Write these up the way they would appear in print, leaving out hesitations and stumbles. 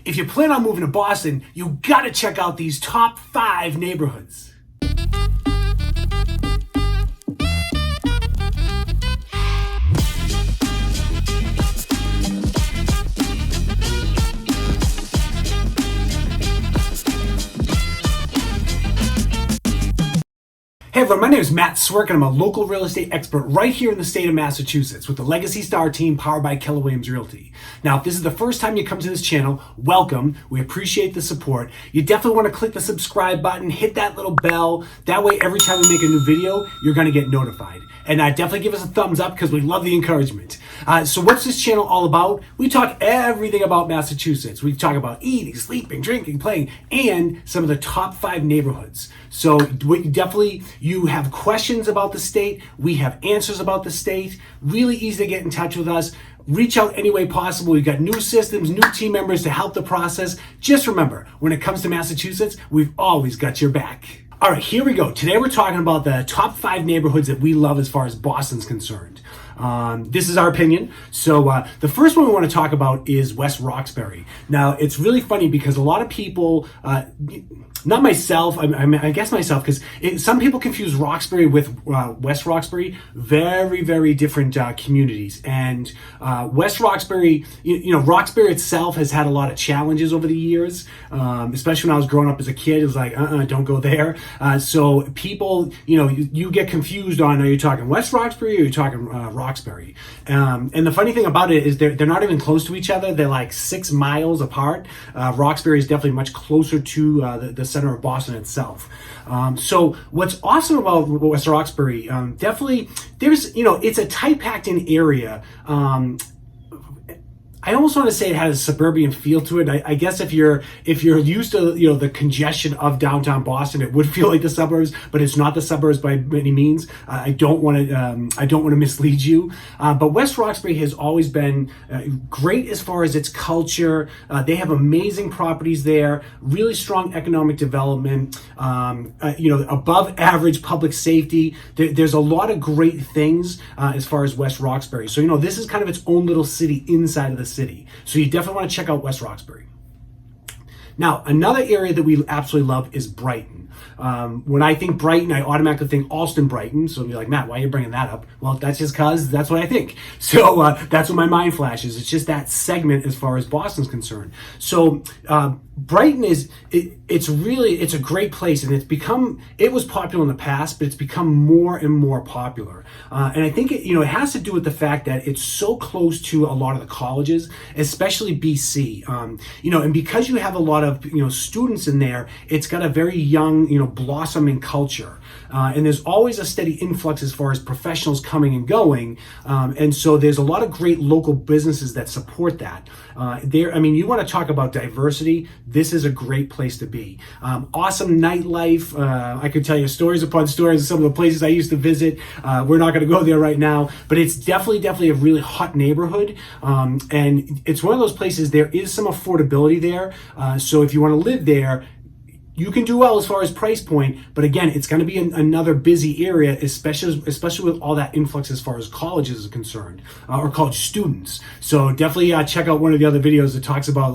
If you plan on moving to Boston, you gotta check out these top 5 neighborhoods. Hey everyone, my name is Matt Swerk and I'm a local real estate expert right here in the state of Massachusetts with the Legacy Star team powered by Keller Williams Realty. Now, if this is the first time you come to this channel, welcome. We appreciate the support. You definitely want to click the subscribe button, hit that little bell. That way, every time we make a new video, you're going to get notified. And definitely give us a thumbs up because we love the encouragement. So what's this channel all about? We talk everything about Massachusetts. We talk about eating, sleeping, drinking, playing, and some of the top 5 neighborhoods. So you have questions about the state. We have answers about the state. Really easy to get in touch with us. Reach out any way possible. We've got new systems, new team members to help the process. Just remember, when it comes to Massachusetts, we've always got your back. All right, here we go. Today we're talking about the top 5 neighborhoods that we love as far as Boston's concerned. This is our opinion. So the first one we want to talk about is West Roxbury. Now, it's really funny because a lot of people, not myself, I guess myself, because some people confuse Roxbury with West Roxbury. Very, very different communities. And West Roxbury, Roxbury itself has had a lot of challenges over the years, especially when I was growing up as a kid. It was like, don't go there. So people, you get confused on, are you talking West Roxbury or are you talking Roxbury? And the funny thing about it is they're not even close to each other. They're like 6 miles apart. Roxbury is definitely much closer to the center of Boston itself. So what's awesome about West Roxbury, definitely it's a tight packed in area. I almost want to say it has a suburban feel to it. I guess if you're used to the congestion of downtown Boston, it would feel like the suburbs, but it's not the suburbs by any means. I don't want to mislead you. But West Roxbury has always been great as far as its culture. They have amazing properties there, really strong economic development. Above average public safety. There's a lot of great things as far as West Roxbury. So this is kind of its own little city inside of the city. So you definitely want to check out West Roxbury. Now, another area that we absolutely love is Brighton. When I think Brighton, I automatically think Alston Brighton. So you're like, Matt, why are you bringing that up? Well, that's just because that's what I think. So that's what my mind flashes. It's just that segment as far as Boston's concerned. So Brighton it's a great place, and it was popular in the past, but it's become more and more popular. And I think it has to do with the fact that it's so close to a lot of the colleges, especially BC. And because you have a lot of students in there, it's got a very young blossoming culture. And there's always a steady influx as far as professionals coming and going. And so there's a lot of great local businesses that support that. You want to talk about diversity. This is a great place to be. Awesome nightlife. I could tell you stories upon stories of some of the places I used to visit. We're not going to go there right now, but it's definitely a really hot neighborhood. And it's one of those places, there is some affordability there. So if you want to live there, you can do well as far as price point, but again, it's going to be another busy area, especially with all that influx as far as colleges are concerned, or college students. So definitely check out one of the other videos that talks about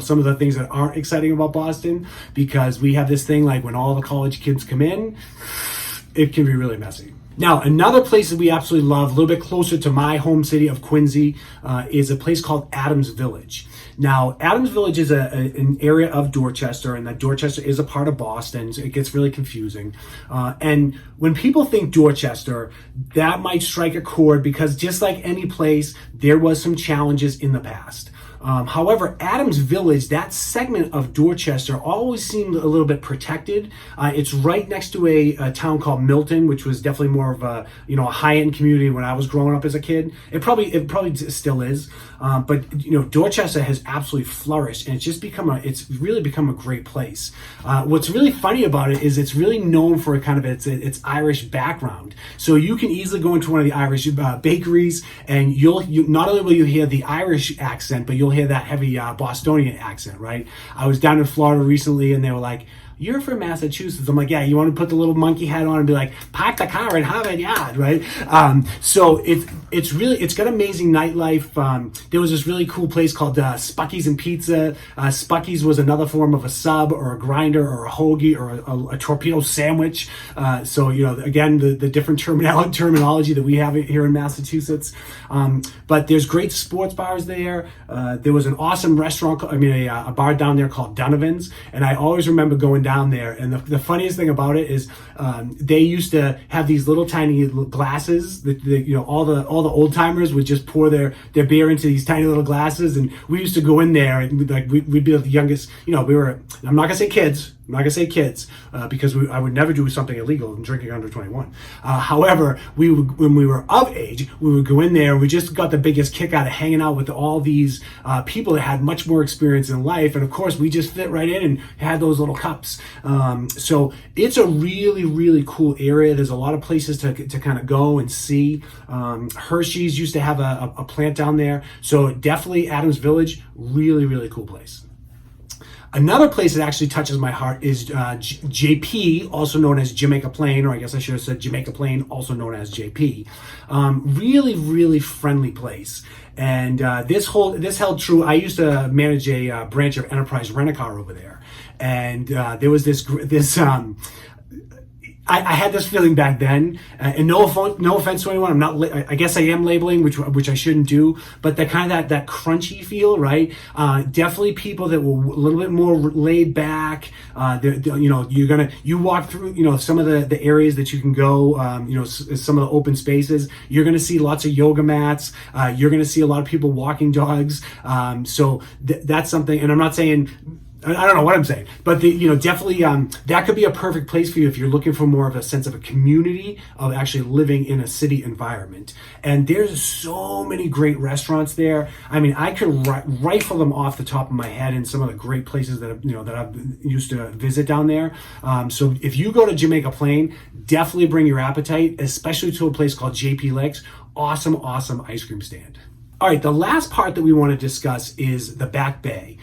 some of the things that aren't exciting about Boston, because we have this thing like when all the college kids come in, it can be really messy. Now, another place that we absolutely love, a little bit closer to my home city of Quincy, is a place called Adams Village. Now, Adams Village is an area of Dorchester, and that Dorchester is a part of Boston, so it gets really confusing. And when people think Dorchester, that might strike a chord, because just like any place, there was some challenges in the past. However, Adams Village, that segment of Dorchester, always seemed a little bit protected. It's right next to a town called Milton, which was definitely more of a high-end community when I was growing up as a kid. It probably still is. But Dorchester has absolutely flourished, and it's really become a great place. What's really funny about it is it's really known for kind of its Irish background. So you can easily go into one of the Irish bakeries, and you not only will you hear the Irish accent, but you'll hear that heavy Bostonian accent, right? I was down in Florida recently, and they were like, you're from Massachusetts. I'm like, yeah, you want to put the little monkey hat on and be like, park the car in Harvard Yard, right? So it's got amazing nightlife. There was this really cool place called Spucky's and Pizza. Spucky's was another form of a sub or a grinder or a hoagie or a torpedo sandwich. So, again, the different terminology that we have here in Massachusetts. But there's great sports bars there. There was an awesome restaurant, a bar down there called Donovan's. And I always remember going down there. And the funniest thing about it is they used to have these little tiny glasses that all the old timers would just pour their beer into these tiny little glasses. And we used to go in there and we'd be the youngest, I'm not going to say kids. I'm not going to say kids because I would never do something illegal and drinking under 21. However, when we were of age, we would go in there. We just got the biggest kick out of hanging out with all these people that had much more experience in life. And of course, we just fit right in and had those little cups. So it's a really, really cool area. There's a lot of places to kind of go and see. Hershey's used to have a plant down there. So definitely Adams Village, really, really cool place. Another place that actually touches my heart is JP, also known as Jamaica Plain, or I guess I should have said Jamaica Plain, also known as JP. Really, really friendly place. And this held true. I used to manage a branch of Enterprise Rent-A-Car over there. And there was this I had this feeling back then, and no offense to anyone. I guess I am labeling, which I shouldn't do. But that kind of that crunchy feel, right? Definitely people that were a little bit more laid back. You walk through, some of the areas that you can go. Some of the open spaces. You're gonna see lots of yoga mats. You're gonna see a lot of people walking dogs. So that's something. And I'm not saying. I don't know what I'm saying, but definitely that could be a perfect place for you if you're looking for more of a sense of a community of actually living in a city environment. And there's so many great restaurants there. I mean, I could rifle them off the top of my head in some of the great places that I've used to visit down there. So if you go to Jamaica Plain, definitely bring your appetite, especially to a place called JP Licks. Awesome ice cream stand. All right, the last part that we want to discuss is the Back Bay.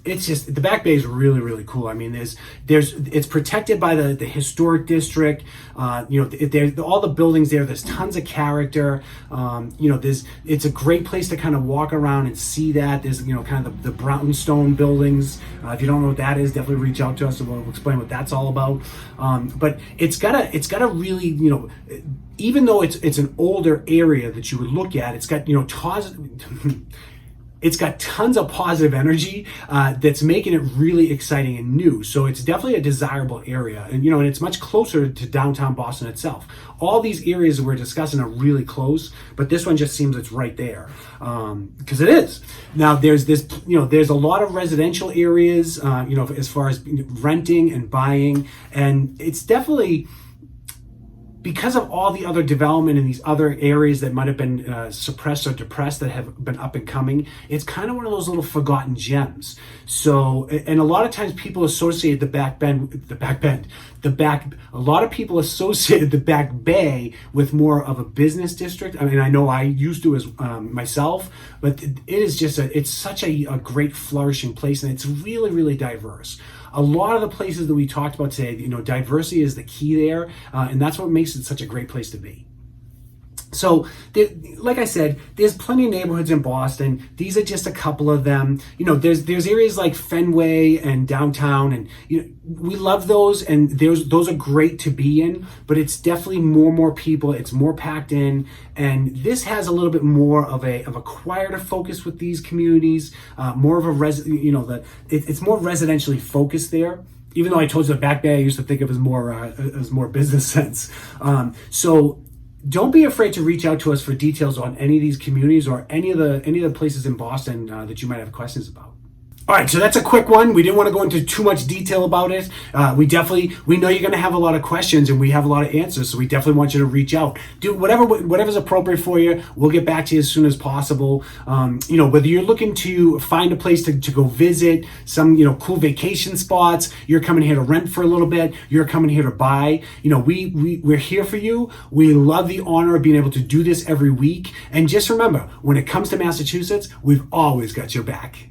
It's just, the Back Bay is really, really cool. I mean, it's protected by the historic district. All the buildings there. There's tons of character. It's a great place to kind of walk around and see that. There's kind of the brownstone buildings. If you don't know what that is, definitely reach out to us and we'll explain what that's all about. But it's got a really even though it's an older area that you would look at, it's got it's got tons of positive energy that's making it really exciting and new. So it's definitely a desirable area, and it's much closer to downtown Boston itself. All these areas that we're discussing are really close, but this one just seems it's right there because it is. Now there's there's a lot of residential areas, as far as renting and buying, and it's definitely. Because of all the other development in these other areas that might have been suppressed or depressed that have been up and coming, it's kind of one of those little forgotten gems. So, and a lot of times people associate a lot of people associated the Back Bay with more of a business district. I mean, I know I used to as myself, but it is just it's such a great flourishing place, and it's really, really diverse. A lot of the places that we talked about today, diversity is the key there, and that's what makes it such a great place to be. So, like I said, there's plenty of neighborhoods in Boston. These are just a couple of them. There's areas like Fenway and downtown, and we love those, and those are great to be in. But it's definitely more people. It's more packed in, and this has a little bit more of a quieter focus with these communities. More of a it's more residentially focused there. Even though I told you the Back Bay, I used to think of as more business sense. So. Don't be afraid to reach out to us for details on any of these communities or any of the places in Boston that you might have questions about. All right, so that's a quick one. We didn't want to go into too much detail about it. We know you're going to have a lot of questions, and we have a lot of answers, so we definitely want you to reach out. Do whatever's appropriate for you. We'll get back to you as soon as possible. Whether you're looking to find a place to go visit, some cool vacation spots, you're coming here to rent for a little bit, you're coming here to buy. We're here for you. We love the honor of being able to do this every week. And just remember, when it comes to Massachusetts, we've always got your back.